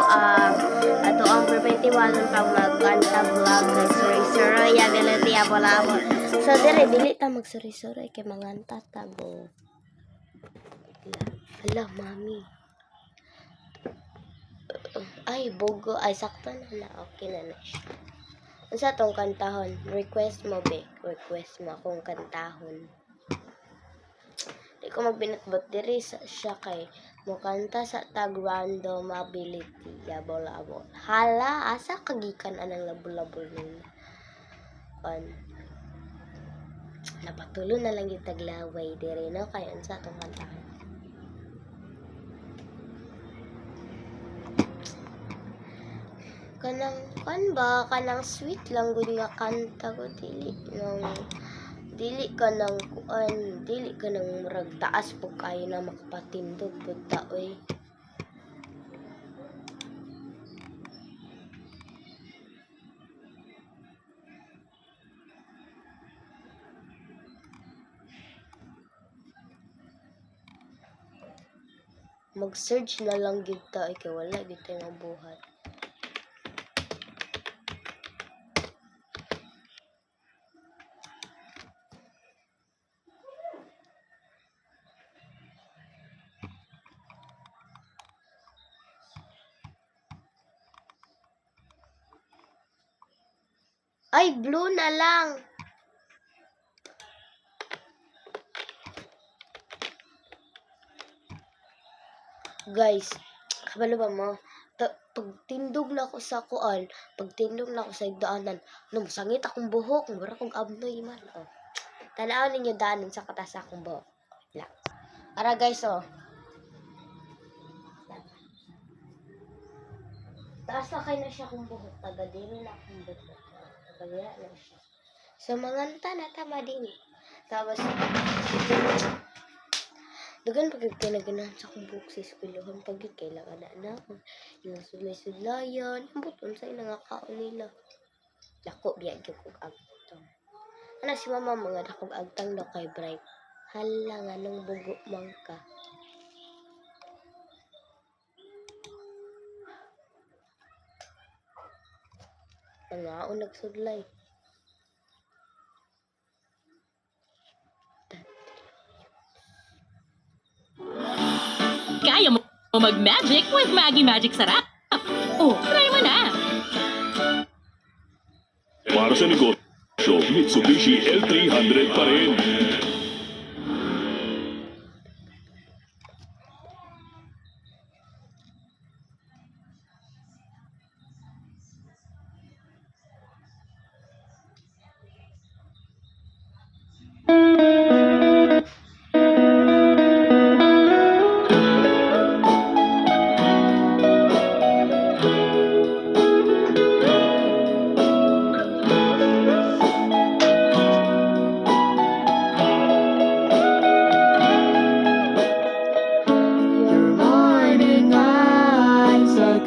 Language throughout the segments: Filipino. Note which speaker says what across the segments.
Speaker 1: ato ang perpentiwalon pag magkanta vlog kay Suray ya galati abol-abol. So dili ta magsuray-suray kay manganta tago. Hala mami. Ay bogo ay sakto na okay na siya. Unsa tong kantahon? Request mo be. Request mo akong kantahon. Di ko magbinatbot diri siya kay mukanta sa tag random ability yabol-abol. Hala, asa kagikan anang labol-labol nila. Napatulo na lang yung taglaway diri no kay unsa tong kantahan. Kanang sweet lang gud nga kanta ko dili ka nang murag taas pug kayo na makapatindog pud ta oy. Mag-search na lang gid ta kay wala gid tay mabuhat. Ay, blue na lang. Guys, kabalo ba mo? Pagtindog na ako sa kuan, pagtindog na ako sa igdaanan, nung sangit akong buhok, mura kong abnoy man. Oh. Tanaw ninyo daanan sa katas akong buhok. Lang. Ara guys, oh. Taas na kayo na siya kung buhok. Tagadiri na akong buhok. Tagaya na siya. So, manganta na tama din. Tapos, dagan pagkag kinaganahan sa kong buhok sa eskwelahan. Pagkag kailangan na ako. Yung sulay-sulayan. Yung buton sa ilang akaon nila. Lako, biyag yung kong agtang. Ano si mama mga dakog agtang daw kay Bright. Hala nga nung bugo man ka. Nangaon nagsudlay.
Speaker 2: Kaya mo mag-magic with Maggie Magic Sarap. Oh, try mo na!
Speaker 3: Para sa negosyo, Mitsubishi L300 pa rin.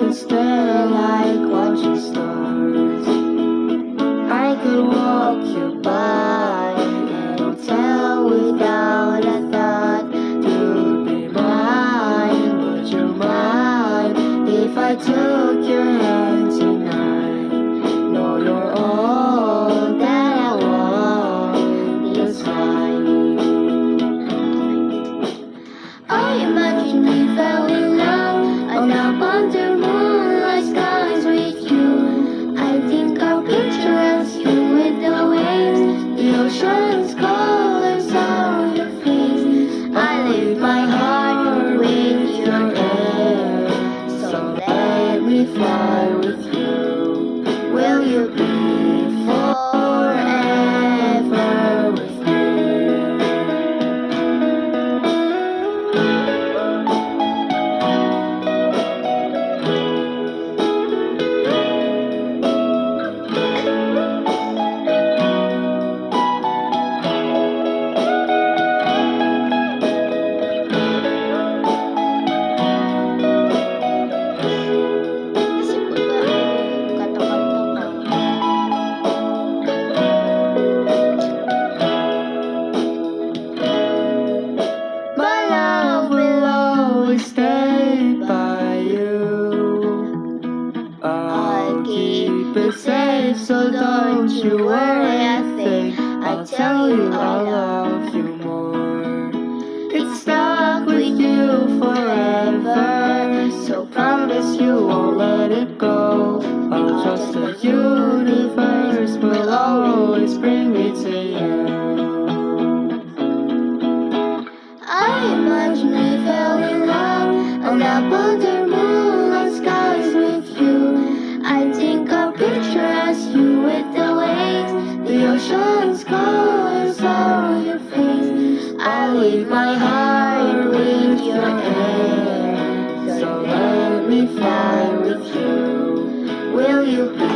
Speaker 1: Stare like watching stars. I could walk you by and tell without a thought you'd be mine. Would you mind if I took your hand tonight? No, you're all that I want this time. I imagine we fell in love and up under moonlight skies with you. I think I'll picture us you with the waves, the ocean's colors on your face. I live my heart with your air, so let me fly.
Speaker 4: life, so don't you worry a thing. I'll tell you I love you more. It's stuck with you forever, so promise you won't let it go. I'll trust the universe will always bring me to you. I imagine we fell in love on up under moonlight skies with you. I think I'll picture us, you with the waves, the ocean's colors on your face. I'll leave my heart with your hand, so let me fly with you. Will you be